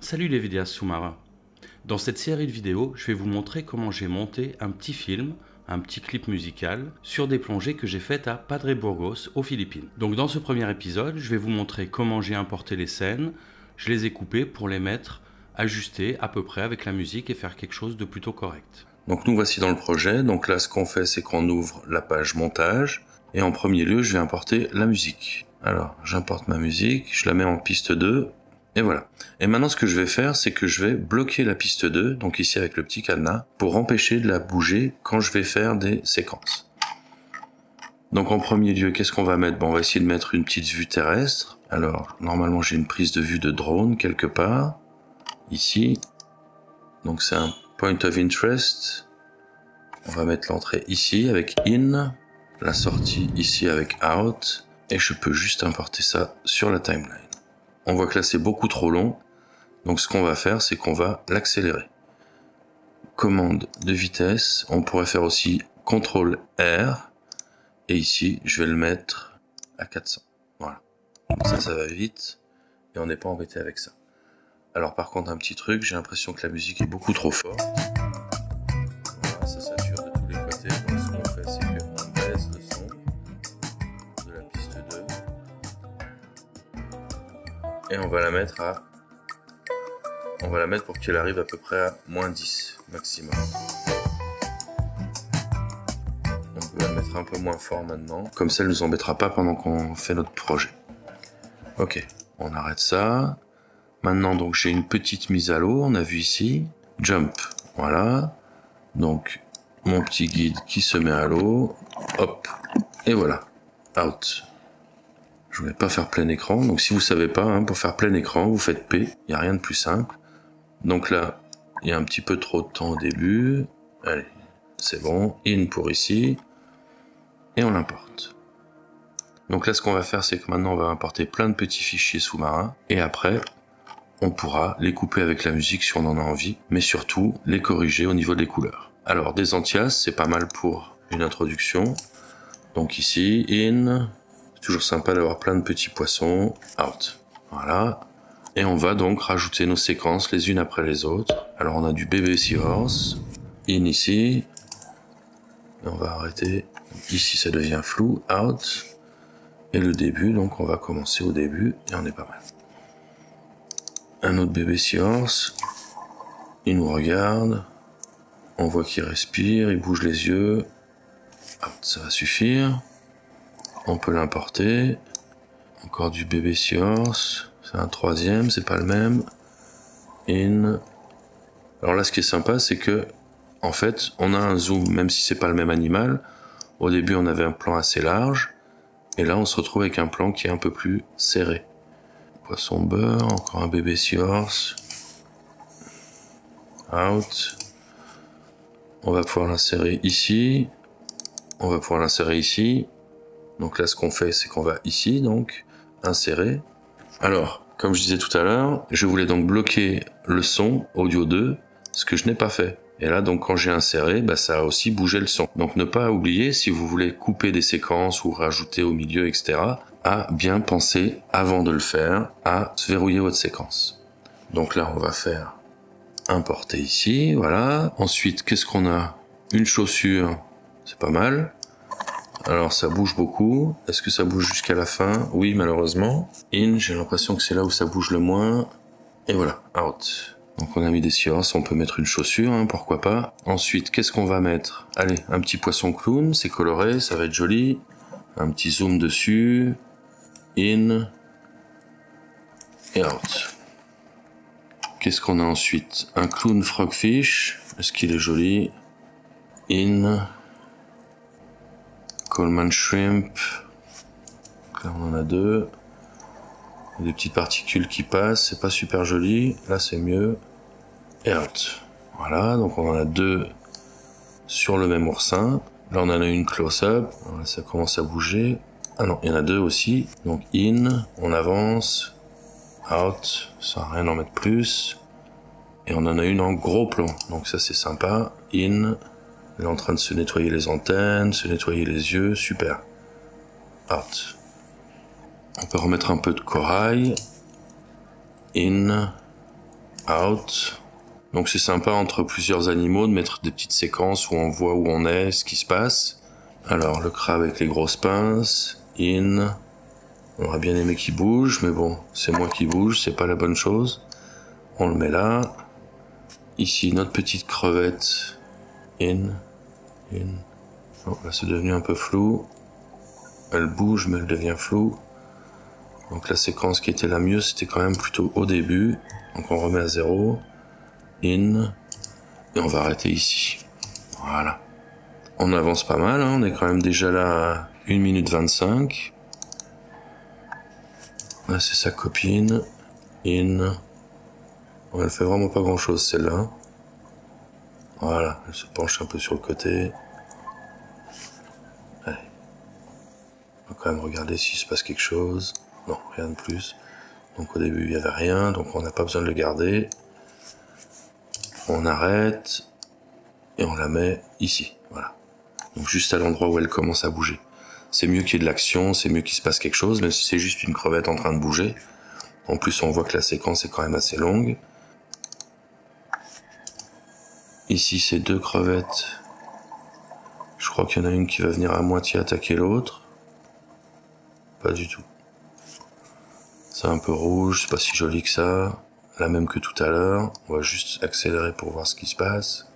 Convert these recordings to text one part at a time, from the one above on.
Salut les vidéastes sous-marins. Dans cette série de vidéos, je vais vous montrer comment j'ai monté un petit film, un petit clip musical, sur des plongées que j'ai faites à Padre Burgos, aux Philippines. Donc dans ce premier épisode, je vais vous montrer comment j'ai importé les scènes, je les ai coupées pour les mettre ajustées à peu près avec la musique et faire quelque chose de plutôt correct. Donc nous voici dans le projet, donc là ce qu'on fait c'est qu'on ouvre la page montage, et en premier lieu je vais importer la musique. Alors j'importe ma musique, je la mets en piste 2, et voilà. Et maintenant ce que je vais faire c'est que je vais bloquer la piste 2, donc ici avec le petit cadenas, pour empêcher de la bouger quand je vais faire des séquences. Donc en premier lieu, qu'est-ce qu'on va mettre? Bon, on va essayer de mettre une petite vue terrestre. Alors normalement j'ai une prise de vue de drone quelque part, ici. Donc c'est un point of interest. On va mettre l'entrée ici avec in, la sortie ici avec out, et je peux juste importer ça sur la timeline. On voit que là c'est beaucoup trop long, donc ce qu'on va faire c'est qu'on va l'accélérer. Commande de vitesse, on pourrait faire aussi CTRL R, et ici je vais le mettre à 400. Voilà, comme ça va vite, et on n'est pas embêté avec ça. Alors par contre un petit truc, j'ai l'impression que la musique est beaucoup trop forte. Voilà, ça sature de tous les côtés, donc ce qu'on fait c'est qu'on baisse le son de la piste 2 et on va la mettre pour qu'elle arrive à peu près à -10 maximum. On peut la mettre un peu moins fort maintenant, comme ça elle nous embêtera pas pendant qu'on fait notre projet. Ok, on arrête ça. Maintenant donc j'ai une petite mise à l'eau, on a vu ici, jump, voilà. Donc mon petit guide qui se met à l'eau, hop, et voilà, out. Je voulais pas faire plein écran, donc si vous savez pas, hein, pour faire plein écran, vous faites P, il n'y a rien de plus simple. Donc là, il y a un petit peu trop de temps au début, allez, c'est bon, in pour ici, et on l'importe. Donc là ce qu'on va faire, c'est que maintenant on va importer plein de petits fichiers sous-marins, et après, on pourra les couper avec la musique si on en a envie, mais surtout les corriger au niveau des couleurs. Alors des Antias, c'est pas mal pour une introduction. Donc ici, in, c'est toujours sympa d'avoir plein de petits poissons, out. Voilà. Et on va donc rajouter nos séquences les unes après les autres. Alors on a du bébé Seahorse, in ici, et on va arrêter. Ici ça devient flou, out. Et le début, donc on va commencer au début, et on est pas mal. Un autre bébé Seahorse, il nous regarde, on voit qu'il respire, il bouge les yeux, hop, ça va suffire, on peut l'importer, encore du bébé Seahorse, c'est un troisième, c'est pas le même, in. Alors là ce qui est sympa c'est que, en fait, on a un zoom, même si c'est pas le même animal. Au début on avait un plan assez large, et là on se retrouve avec un plan qui est un peu plus serré. Poisson beurre, encore un bébé Seahorse, out. On va pouvoir l'insérer ici, on va pouvoir l'insérer ici. Donc là ce qu'on fait c'est qu'on va ici donc insérer. Alors comme je disais tout à l'heure, je voulais donc bloquer le son audio 2, ce que je n'ai pas fait. Et là donc quand j'ai inséré, bah, ça a aussi bougé le son. Donc ne pas oublier, si vous voulez couper des séquences ou rajouter au milieu, etc., à bien penser avant de le faire, à verrouiller votre séquence. Donc là on va faire importer ici, voilà. Ensuite qu'est-ce qu'on a? Une chaussure, c'est pas mal. Alors ça bouge beaucoup. Est-ce que ça bouge jusqu'à la fin? Oui, malheureusement. In, j'ai l'impression que c'est là où ça bouge le moins. Et voilà, out. Donc on a mis des Seahorse, on peut mettre une chaussure, hein, pourquoi pas. Ensuite, qu'est-ce qu'on va mettre? Allez, un petit poisson clown, c'est coloré, ça va être joli. Un petit zoom dessus. In. Et out. Qu'est-ce qu'on a ensuite? Un clown frogfish. Est-ce qu'il est joli? In. Coleman Shrimp, là on en a deux, il y a des petites particules qui passent, c'est pas super joli, là c'est mieux, et out. Voilà, donc on en a deux sur le même oursin, là on en a une close-up, ça commence à bouger, ah non, il y en a deux aussi, donc in, on avance, out, sans rien en mettre plus, et on en a une en gros plan, donc ça c'est sympa, in. Elle est en train de se nettoyer les antennes, se nettoyer les yeux, super. Out. On peut remettre un peu de corail. In. out. Donc c'est sympa entre plusieurs animaux de mettre des petites séquences où on voit où on est, ce qui se passe. Alors le crabe avec les grosses pinces, in. On aurait bien aimé qu'il bouge, mais bon, c'est moi qui bouge, c'est pas la bonne chose. On le met là. Ici, notre petite crevette, in. Oh, là c'est devenu un peu flou. Elle bouge, mais elle devient floue. Donc la séquence qui était la mieux, c'était quand même plutôt au début. Donc on remet à 0. In. Et on va arrêter ici. Voilà. On avance pas mal, hein, on est quand même déjà là à 1 minute 25. Là c'est sa copine. In. Bon, elle fait vraiment pas grand chose celle-là. Voilà, elle se penche un peu sur le côté. Allez. On va quand même regarder s'il se passe quelque chose. Non, rien de plus. Donc au début il n'y avait rien, donc on n'a pas besoin de le garder. On arrête. Et on la met ici, voilà. Donc juste à l'endroit où elle commence à bouger. C'est mieux qu'il y ait de l'action, c'est mieux qu'il se passe quelque chose, même si c'est juste une crevette en train de bouger. En plus, on voit que la séquence est quand même assez longue. Ici, c'est 2 crevettes. Je crois qu'il y en a une qui va venir à moitié attaquer l'autre. Pas du tout. C'est un peu rouge, c'est pas si joli que ça. La même que tout à l'heure. On va juste accélérer pour voir ce qui se passe.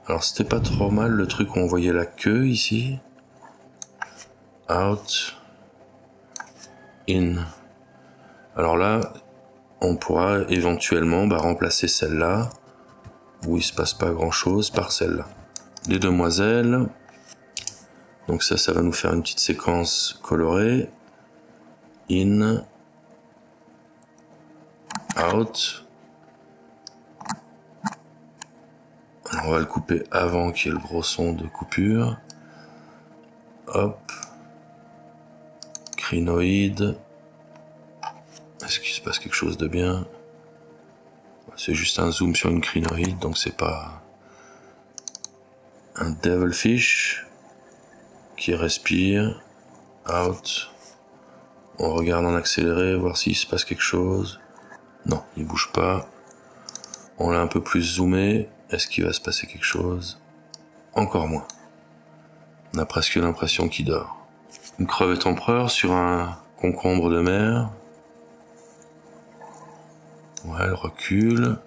Alors c'était pas trop mal le truc où on voyait la queue ici. Out. In. Alors là, on pourra éventuellement remplacer celle-là, où il se passe pas grand chose, par celle-là. Les demoiselles. Donc ça va nous faire une petite séquence colorée. In. Out. Alors on va le couper avant qu'il y ait le gros son de coupure. Hop. Crinoïde. Est-ce qu'il se passe quelque chose de bien? C'est juste un zoom sur une crinoïde, donc c'est pas un devilfish qui respire. Out. On regarde en accéléré, voir s'il se passe quelque chose. Non, il bouge pas. On l'a un peu plus zoomé. Est-ce qu'il va se passer quelque chose? Encore moins. On a presque l'impression qu'il dort. Une crevette empereur sur un concombre de mer. Ouais, elle recule.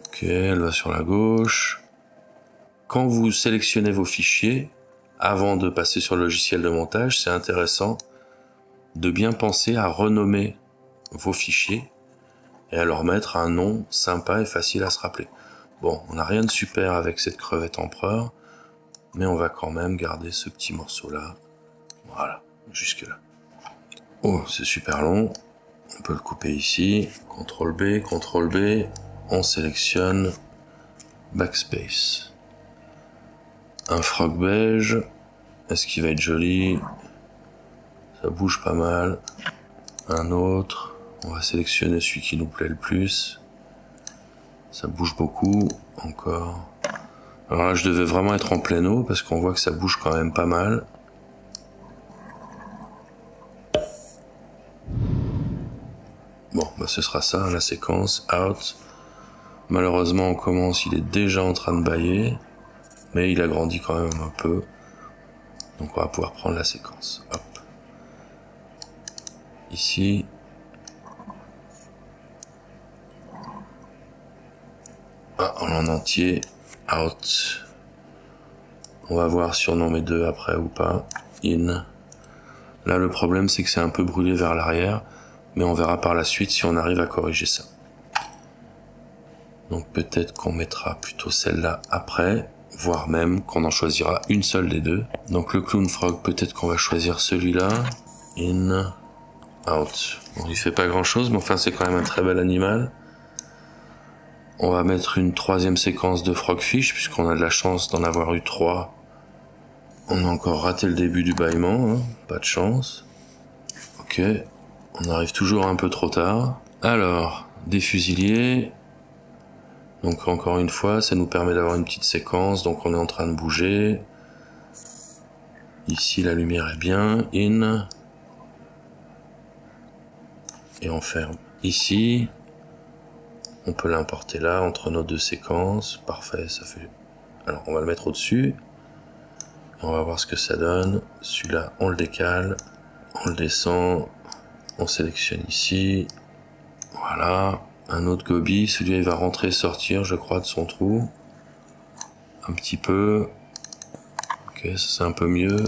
Ok, elle va sur la gauche. Quand vous sélectionnez vos fichiers, avant de passer sur le logiciel de montage, c'est intéressant de bien penser à renommer vos fichiers et à leur mettre un nom sympa et facile à se rappeler. Bon, on n'a rien de super avec cette crevette empereur, mais on va quand même garder ce petit morceau-là. Voilà, jusque-là. Oh, c'est super long. On peut le couper ici. CTRL B, CTRL B. On sélectionne Backspace. Un frog beige. Est-ce qu'il va être joli? Ça bouge pas mal. Un autre. On va sélectionner celui qui nous plaît le plus. Ça bouge beaucoup. Encore. Alors là, je devais vraiment être en plein eau parce qu'on voit que ça bouge quand même pas mal. Bon, ce sera ça, la séquence. Out. Malheureusement, on commence, il est déjà en train de bâiller. Mais il a grandi quand même un peu. Donc on va pouvoir prendre la séquence. Hop. Ici. Ah, en entier. Out. On va voir si on en met 2 après ou pas. In. Là, le problème, c'est que c'est un peu brûlé vers l'arrière. Mais on verra par la suite si on arrive à corriger ça. Donc peut-être qu'on mettra plutôt celle-là après. Voire même qu'on en choisira une seule des deux. Donc le clown frog, peut-être qu'on va choisir celui-là. In. Out. Bon, il fait pas grand-chose, mais enfin, c'est quand même un très bel animal. On va mettre une 3e séquence de frogfish, puisqu'on a de la chance d'en avoir eu 3. On a encore raté le début du bâillement, hein. Pas de chance. Ok, on arrive toujours un peu trop tard. Alors, des fusiliers. Donc encore une fois, ça nous permet d'avoir une petite séquence, donc on est en train de bouger. Ici, la lumière est bien. In. Et on ferme ici. On peut l'importer là, entre nos deux séquences. Parfait, ça fait... Alors, on va le mettre au-dessus. On va voir ce que ça donne. Celui-là, on le décale. On le descend. On sélectionne ici. Voilà. Un autre gobi. Celui-là, il va rentrer et sortir, je crois, de son trou. Un petit peu. Ok, ça c'est un peu mieux.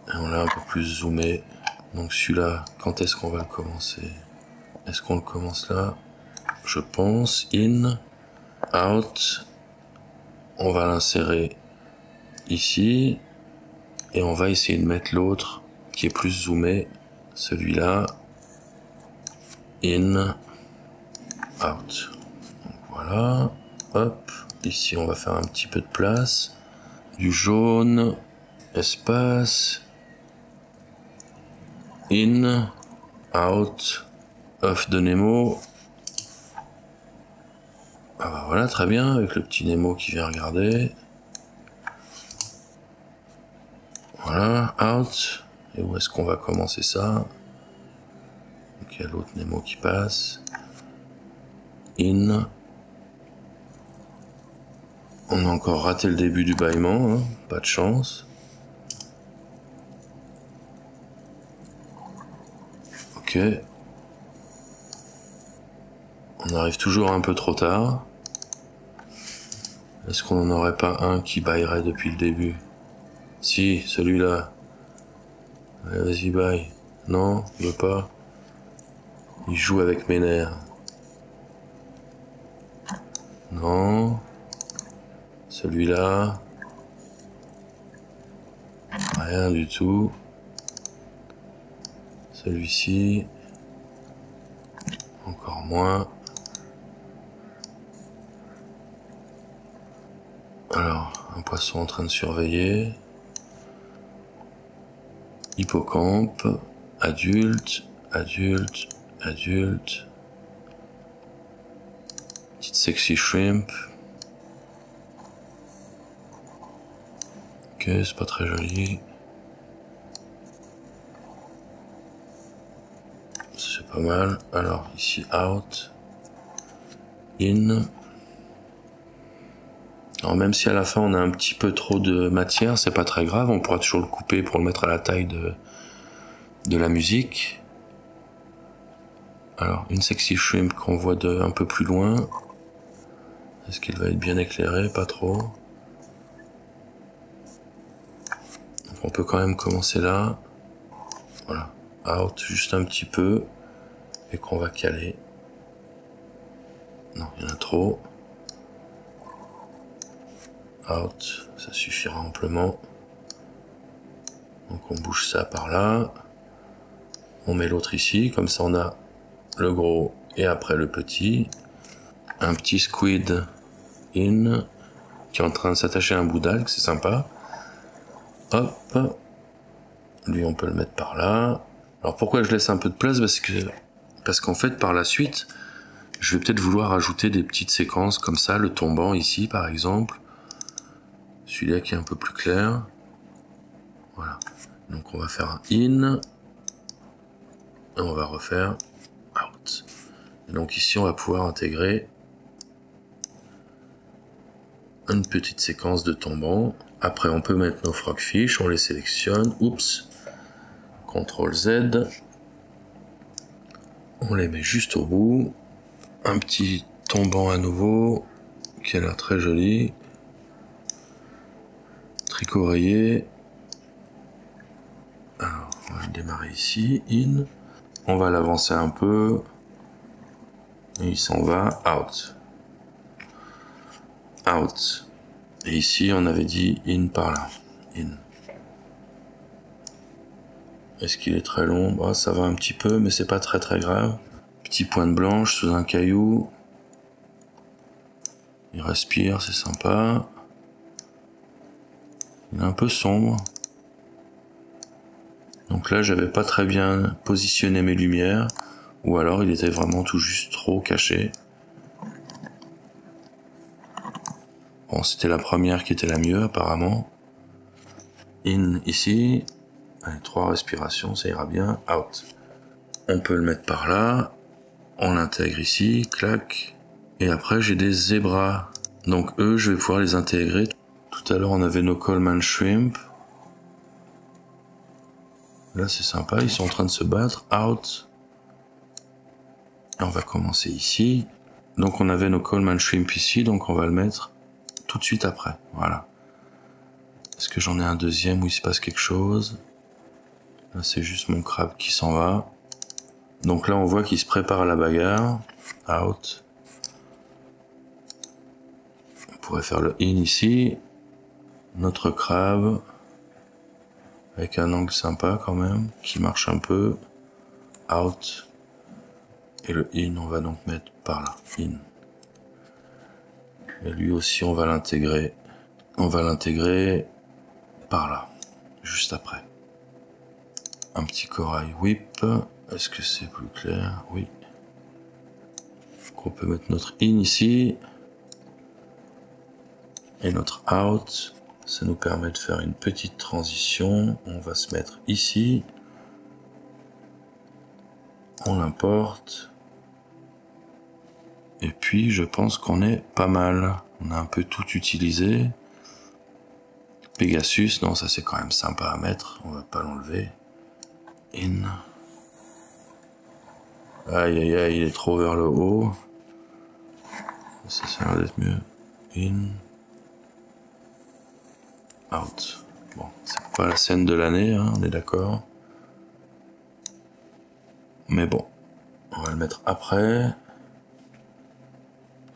Et on l'a un peu plus zoomé. Donc celui-là, quand est-ce qu'on va le commencer? Est-ce qu'on le commence là? Je pense. In. Out. On va l'insérer ici. Et on va essayer de mettre l'autre qui est plus zoomé. Celui-là. In. Out. Donc voilà. Hop. Ici, on va faire un petit peu de place. Du jaune. Espace. In. Out. Off de Nemo. Ah bah voilà, très bien, avec le petit Nemo qui vient regarder. Voilà, out. Et où est-ce qu'on va commencer ça? Donc il y a l'autre Nemo qui passe. In. On a encore raté le début du bâillement, hein, pas de chance. Ok. On arrive toujours un peu trop tard. Est-ce qu'on n'en aurait pas un qui baillerait depuis le début? Si, celui-là. Vas-y, baille. Non, il veut pas. Il joue avec mes nerfs. Non. Celui-là. Rien du tout. Celui-ci. Encore moins. Alors, un poisson en train de surveiller. Hippocampe. Adulte. Adulte. Adulte. Petite sexy shrimp. Ok, c'est pas très joli. C'est pas mal. Alors, ici, out. In. Alors, même si à la fin on a un petit peu trop de matière, c'est pas très grave. On pourra toujours le couper pour le mettre à la taille de la musique. Alors, une sexy shrimp qu'on voit de un peu plus loin. Est-ce qu'il va être bien éclairé? Pas trop. Donc, on peut quand même commencer là. Voilà. Out, juste un petit peu. Et qu'on va caler. Non, il y en a trop. Out, ça suffira amplement. Donc on bouge ça par là. On met l'autre ici, comme ça on a le gros et après le petit. Un petit squid in qui est en train de s'attacher à un bout d'algue, c'est sympa. Hop. Lui on peut le mettre par là. Alors pourquoi je laisse un peu de place? Parce qu'en fait par la suite, je vais peut-être vouloir ajouter des petites séquences comme ça, le tombant ici par exemple. Celui-là qui est un peu plus clair. Voilà. Donc on va faire un in. Et on va refaire out. Et donc ici on va pouvoir intégrer une petite séquence de tombant. Après on peut mettre nos frogfish, on les sélectionne. Oups. CTRL Z. On les met juste au bout. Un petit tombant à nouveau qui a l'air très joli. Tricot rayé. Alors, on va le démarrer ici, in. On va l'avancer un peu. Et il s'en va, out. Out. Et ici, on avait dit in par là. In. Est-ce qu'il est très long? Bah, ça va un petit peu, mais c'est pas très très grave. Petit pointe blanche sous un caillou. Il respire, c'est sympa. Il est un peu sombre. Donc là, j'avais pas très bien positionné mes lumières, ou alors il était vraiment tout juste trop caché. Bon, c'était la première qui était la mieux apparemment. In ici. Allez, 3 respirations, ça ira bien. Out. On peut le mettre par là. On l'intègre ici. Clac. Et après, j'ai des zébras. Donc eux, je vais pouvoir les intégrer. Tout à l'heure, on avait nos Coleman Shrimp. Là, c'est sympa, ils sont en train de se battre. Out. Et on va commencer ici. Donc on avait nos Coleman Shrimp ici, donc on va le mettre tout de suite après. Voilà. Est-ce que j'en ai un deuxième où il se passe quelque chose? Là, c'est juste mon crabe qui s'en va. Donc là, on voit qu'il se prépare à la bagarre. Out. On pourrait faire le in ici. Notre crabe. Avec un angle sympa quand même, qui marche un peu. Out. Et le in, on va donc mettre par là. In. Et lui aussi, on va l'intégrer. On va l'intégrer par là. Juste après. Un petit corail whip. Est-ce que c'est plus clair? Oui. Donc on peut mettre notre in ici. Et notre out. Ça nous permet de faire une petite transition. On va se mettre ici. On l'importe. Et puis je pense qu'on est pas mal. On a un peu tout utilisé. Pegasus, non, ça c'est quand même sympa à mettre. On va pas l'enlever. In. Aïe aïe aïe, il est trop vers le haut. Ça a l'air d'être mieux. In. Out. Bon, c'est pas la scène de l'année, hein, on est d'accord. Mais bon, on va le mettre après.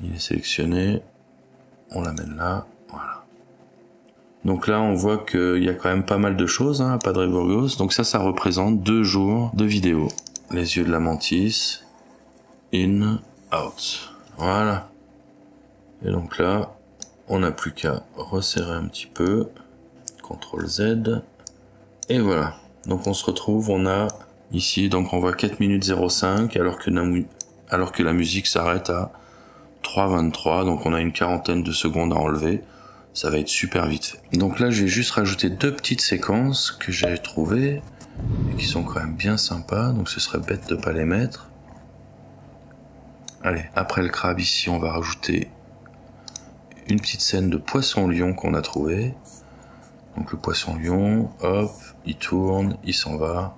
Il est sélectionné. On l'amène là. Voilà. Donc là, on voit qu'il y a quand même pas mal de choses hein, à Padre Burgos. Donc ça représente 2 jours de vidéo. Les yeux de la mantis. In, out. Voilà. Et donc là, on n'a plus qu'à resserrer un petit peu. CTRL Z. Et voilà. Donc on se retrouve, on a ici, donc on voit 4 minutes 05 alors que la musique s'arrête à 3,23. Donc on a une quarantaine de secondes à enlever. Ça va être super vite fait. Donc là, j'ai juste rajouté 2 petites séquences que j'ai trouvées et qui sont quand même bien sympas. Donc ce serait bête de pas les mettre. Allez, après le crabe ici, on va rajouter une petite scène de poisson-lion qu'on a trouvé. Donc le poisson-lion, hop, il tourne, il s'en va.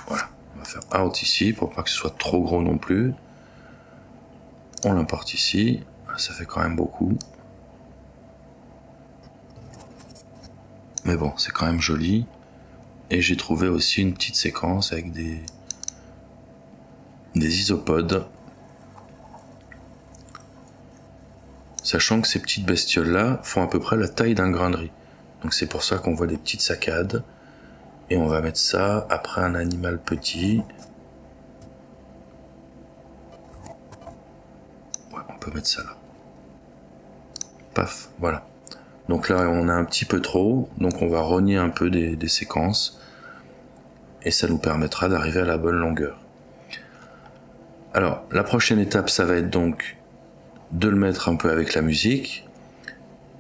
Voilà, on va faire out ici pour pas que ce soit trop gros non plus. On l'importe ici, ça fait quand même beaucoup. Mais bon, c'est quand même joli. Et j'ai trouvé aussi une petite séquence avec des isopodes. Sachant que ces petites bestioles-là font à peu près la taille d'un grain de riz. Donc c'est pour ça qu'on voit des petites saccades. Et on va mettre ça après un animal petit. Ouais, on peut mettre ça là. Paf, voilà. Donc là, on a un petit peu trop. Donc on va rogner un peu des séquences. Et ça nous permettra d'arriver à la bonne longueur. Alors, la prochaine étape, ça va être donc de le mettre un peu avec la musique.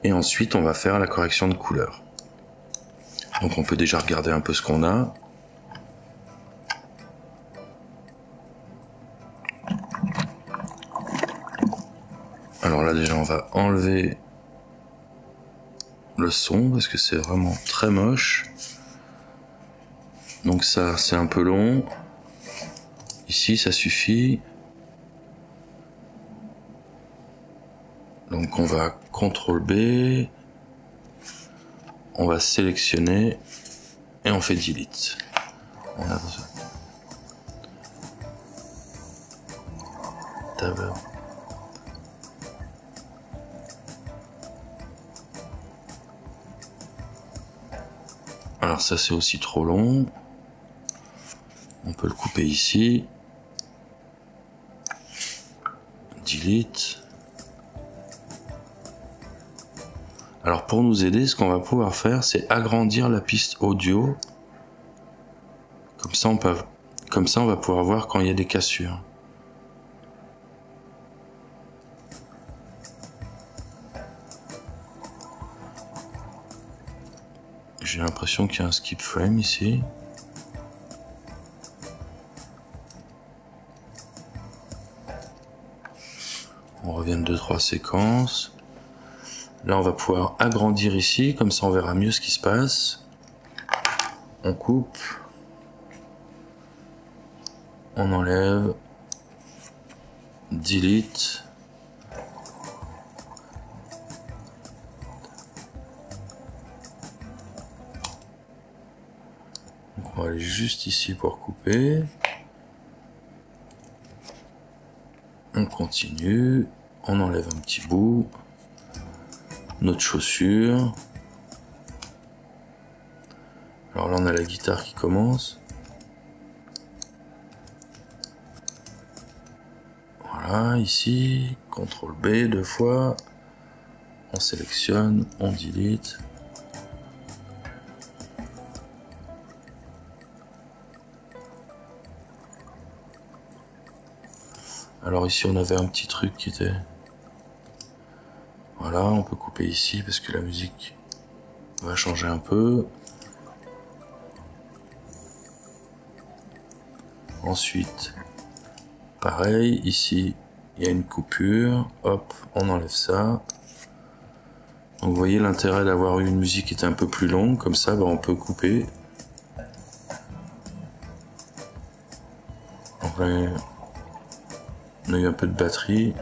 Et ensuite, on va faire la correction de couleur. Donc on peut déjà regarder un peu ce qu'on a. Alors là déjà on va enlever le son parce que c'est vraiment très moche. Donc ça c'est un peu long. Ici ça suffit. Donc on va CTRL B. On va sélectionner et on fait delete. On a besoin. Tab. Alors ça c'est aussi trop long. On peut le couper ici. Delete. Alors pour nous aider, ce qu'on va pouvoir faire, c'est agrandir la piste audio. Comme ça, on va pouvoir voir quand il y a des cassures. J'ai l'impression qu'il y a un skip frame ici. On revient de 2-3 séquences. Là, on va pouvoir agrandir ici, comme ça on verra mieux ce qui se passe. On coupe. On enlève. Delete. Donc on va aller juste ici pour couper. On continue. On enlève un petit bout. Notre chaussure. Alors là on a la guitare qui commence. Voilà, ici, CTRL B 2 fois. On sélectionne, on delete. Alors ici on avait un petit truc qui était... Voilà, on peut couper ici parce que la musique va changer un peu. Ensuite, pareil, ici, il y a une coupure. Hop, on enlève ça. Donc vous voyez l'intérêt d'avoir eu une musique qui était un peu plus longue. Comme ça, on peut couper. Donc là, on a eu un peu de batterie.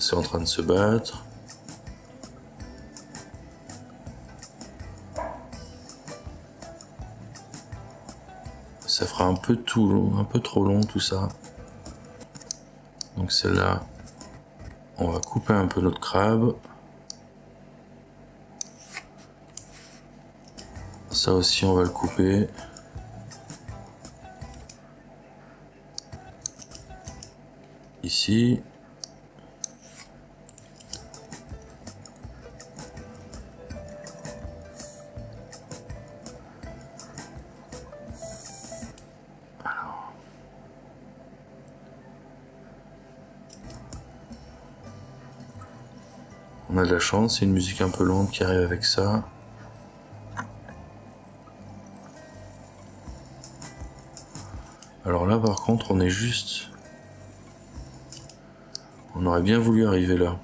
C'est en train de se battre. Ça fera un peu trop long tout ça. Donc celle-là, on va couper un peu notre crabe. Ça aussi, on va le couper. Ici. On a de la chance, c'est une musique un peu lente qui arrive avec ça. Alors là par contre on est juste... On aurait bien voulu arriver là.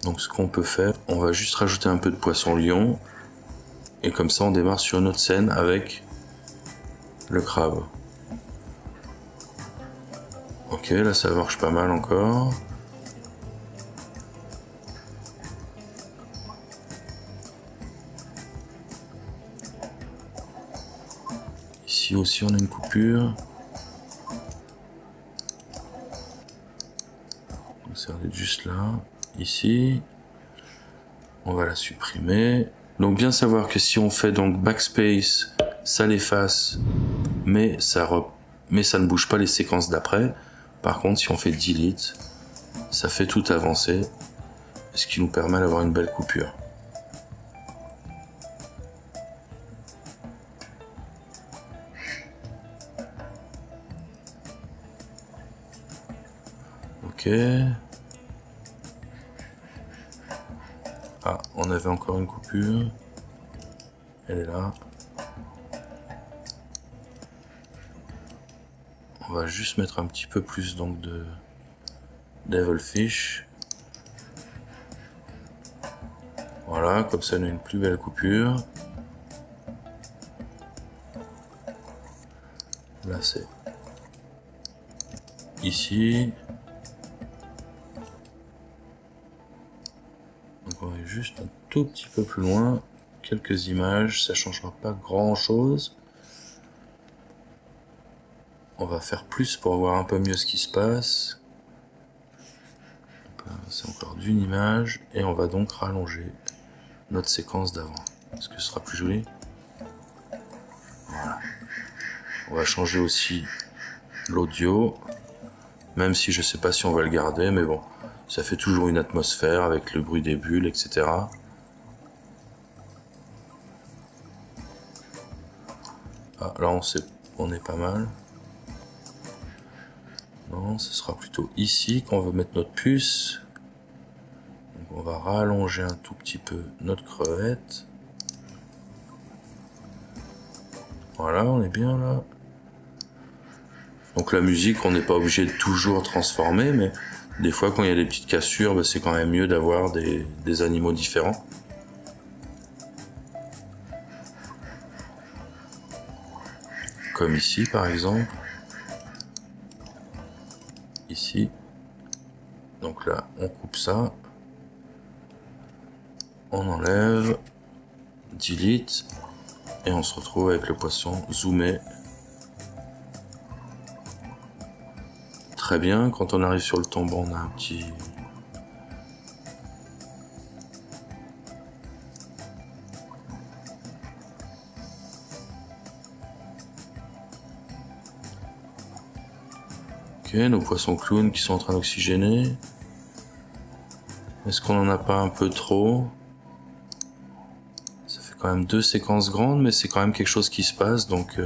Donc ce qu'on peut faire, on va juste rajouter un peu de poisson lion. Et comme ça on démarre sur une autre scène avec le crabe. Ok, là ça marche pas mal encore. Ici aussi on a une coupure. Ça va être juste là. Ici. On va la supprimer. Donc bien savoir que si on fait donc backspace, ça l'efface, mais ça ne bouge pas les séquences d'après. Par contre, si on fait delete, ça fait tout avancer, ce qui nous permet d'avoir une belle coupure. Ok. Ah, on avait encore une coupure. Elle est là. On va juste mettre un petit peu plus donc de Devilfish. Voilà, comme ça on a une plus belle coupure. Là c'est ici. Donc on est juste un tout petit peu plus loin. Quelques images, ça changera pas grand chose. On va faire plus pour voir un peu mieux ce qui se passe. C'est encore d'une image et on va donc rallonger notre séquence d'avant. Est-ce que ce sera plus joli? Voilà. On va changer aussi l'audio, même si je sais pas si on va le garder, mais bon, ça fait toujours une atmosphère avec le bruit des bulles, etc. Ah, là on est pas mal. Non, ce sera plutôt ici qu'on veut mettre notre puce. Donc on va rallonger un tout petit peu notre crevette. Voilà, on est bien là. Donc la musique, on n'est pas obligé de toujours transformer, mais des fois quand il y a des petites cassures, bah, c'est quand même mieux d'avoir des animaux différents. Comme ici par exemple. Ici. Donc là, on coupe ça. On enlève. Delete. Et on se retrouve avec le poisson zoomé. Très bien. Quand on arrive sur le tombeau, on a un petit... Ok, nos poissons clowns qui sont en train d'oxygéner. Est-ce qu'on en a pas un peu trop? Ça fait quand même 2 séquences grandes, mais c'est quand même quelque chose qui se passe, donc...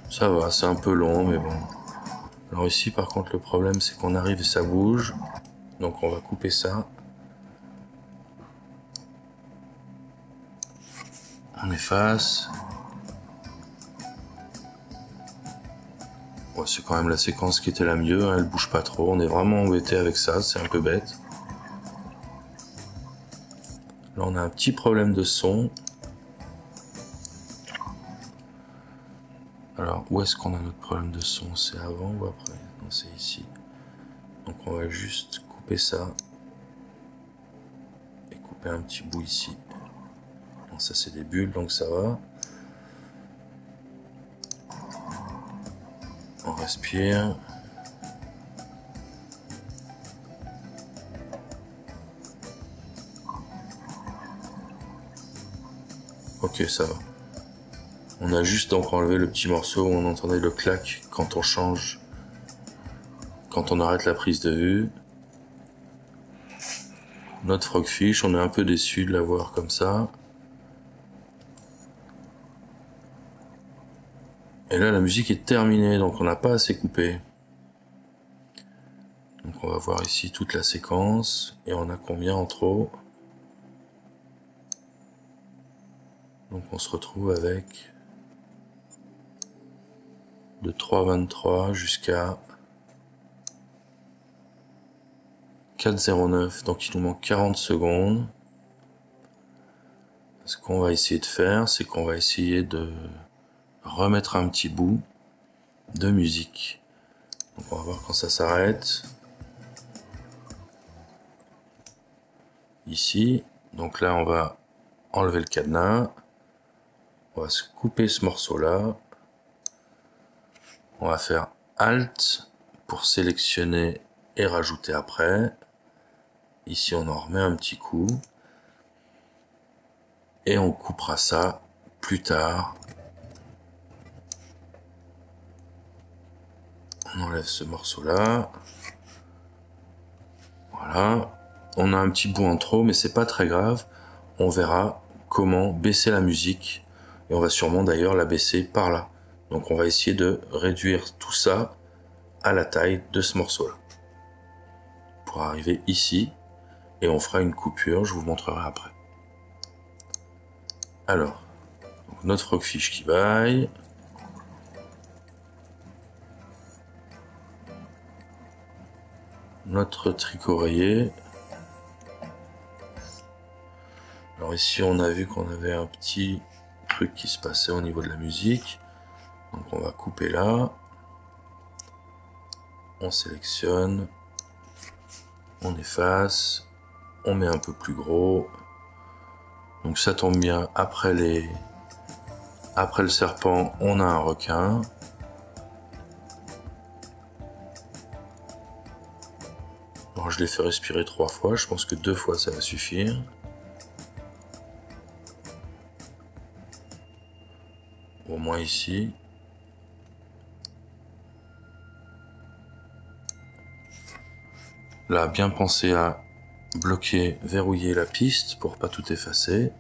Ça va, c'est un peu long, mais bon. Alors ici, par contre, le problème, c'est qu'on arrive et ça bouge. Donc on va couper ça. On efface. Ouais, c'est quand même la séquence qui était la mieux, hein, elle bouge pas trop. On est vraiment embêté avec ça, c'est un peu bête. Là, on a un petit problème de son. Alors, où est-ce qu'on a notre problème de son? C'est avant ou après? Non, c'est ici. Donc on va juste couper ça. Et couper un petit bout ici. Bon, ça c'est des bulles, donc ça va. On respire. Ok, ça va. On a juste donc enlevé le petit morceau où on entendait le clac quand on change, quand on arrête la prise de vue. Notre frogfish, on est un peu déçu de l'avoir comme ça. Et là, la musique est terminée, donc on n'a pas assez coupé. Donc on va voir ici toute la séquence, et on a combien en trop? Donc on se retrouve avec de 3,23 jusqu'à 4,09, donc il nous manque 40 secondes. Ce qu'on va essayer de faire, c'est qu'on va essayer de remettre un petit bout de musique. Donc on va voir quand ça s'arrête. Ici, donc là on va enlever le cadenas. On va se couper ce morceau-là. On va faire Alt pour sélectionner et rajouter après. Ici, on en remet un petit coup. Et on coupera ça plus tard. On enlève ce morceau-là. Voilà. On a un petit bout en trop, mais c'est pas très grave. On verra comment baisser la musique. Et on va sûrement d'ailleurs la baisser par là. Donc on va essayer de réduire tout ça à la taille de ce morceau-là. Pour arriver ici. Et on fera une coupure, je vous montrerai après. Alors, notre frogfish qui baille. Notre tricot rayé. Alors ici, on a vu qu'on avait un petit truc qui se passait au niveau de la musique. Donc on va couper là. On sélectionne. On efface. On met un peu plus gros. Donc ça tombe bien, après le serpent, on a un requin. Alors je l'ai fait respirer 3 fois, je pense que 2 fois ça va suffire. Au moins ici. Là, bien penser à bloquer, verrouiller la piste pour pas tout effacer.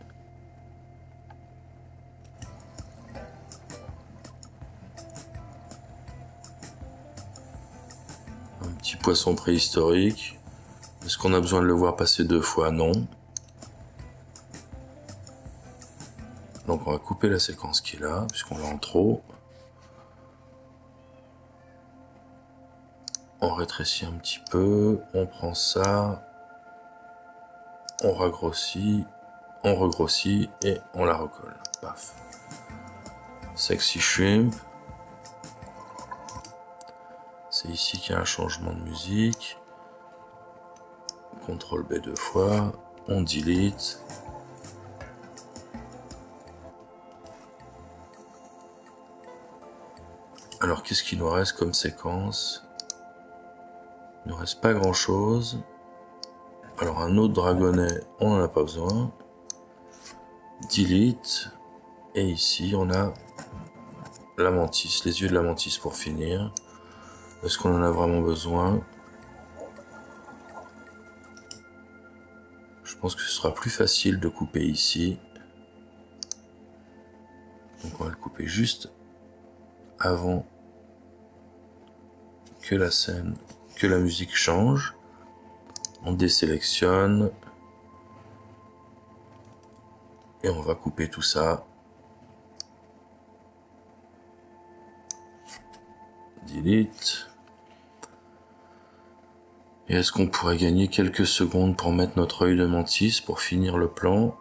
Petit poisson préhistorique. Est-ce qu'on a besoin de le voir passer 2 fois? Non. Donc on va couper la séquence qui est là, puisqu'on l'a en trop. On rétrécit un petit peu, on prend ça, on regrossit et on la recolle. Paf. Sexy Shrimp. C'est ici qu'il y a un changement de musique. CTRL B 2 fois, on delete. Alors qu'est-ce qu'il nous reste comme séquence? Il ne nous reste pas grand chose. Alors un autre dragonnet, on n'en a pas besoin. Delete. Et ici on a la mantis, les yeux de la mantis pour finir. Est-ce qu'on en a vraiment besoin? Je pense que ce sera plus facile de couper ici. Donc on va le couper juste avant que la scène, que la musique change. On désélectionne. Et on va couper tout ça. Delete. Et est-ce qu'on pourrait gagner quelques secondes pour mettre notre œil de mantis pour finir le plan?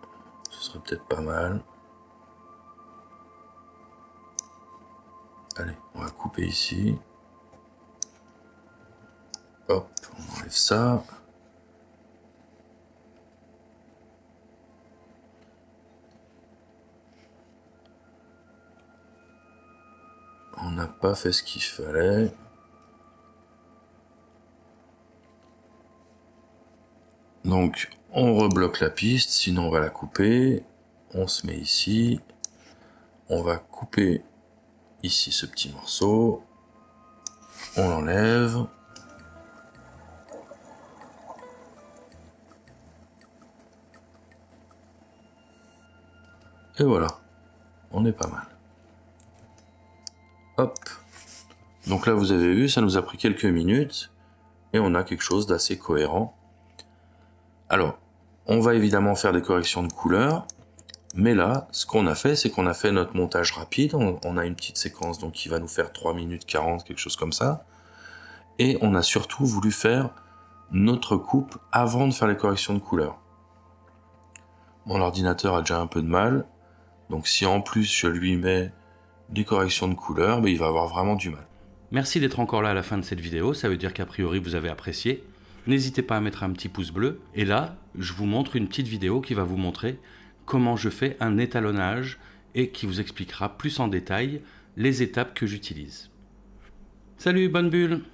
Ce serait peut-être pas mal. Allez, on va couper ici. Hop, on enlève ça. On n'a pas fait ce qu'il fallait. Donc, on rebloque la piste, sinon on va la couper. On se met ici. On va couper ici ce petit morceau. On l'enlève. Et voilà, on est pas mal. Hop. Donc là, vous avez vu, ça nous a pris quelques minutes. Et on a quelque chose d'assez cohérent. Alors, on va évidemment faire des corrections de couleurs. Mais là, ce qu'on a fait, c'est qu'on a fait notre montage rapide. On a une petite séquence donc, qui va nous faire 3 minutes 40, quelque chose comme ça. Et on a surtout voulu faire notre coupe avant de faire les corrections de couleurs. Mon ordinateur a déjà un peu de mal. Donc si en plus je lui mets des corrections de couleurs, ben, il va avoir vraiment du mal. Merci d'être encore là à la fin de cette vidéo, ça veut dire qu'a priori vous avez apprécié. N'hésitez pas à mettre un petit pouce bleu. Et là, je vous montre une petite vidéo qui va vous montrer comment je fais un étalonnage et qui vous expliquera plus en détail les étapes que j'utilise. Salut, bonne bulle!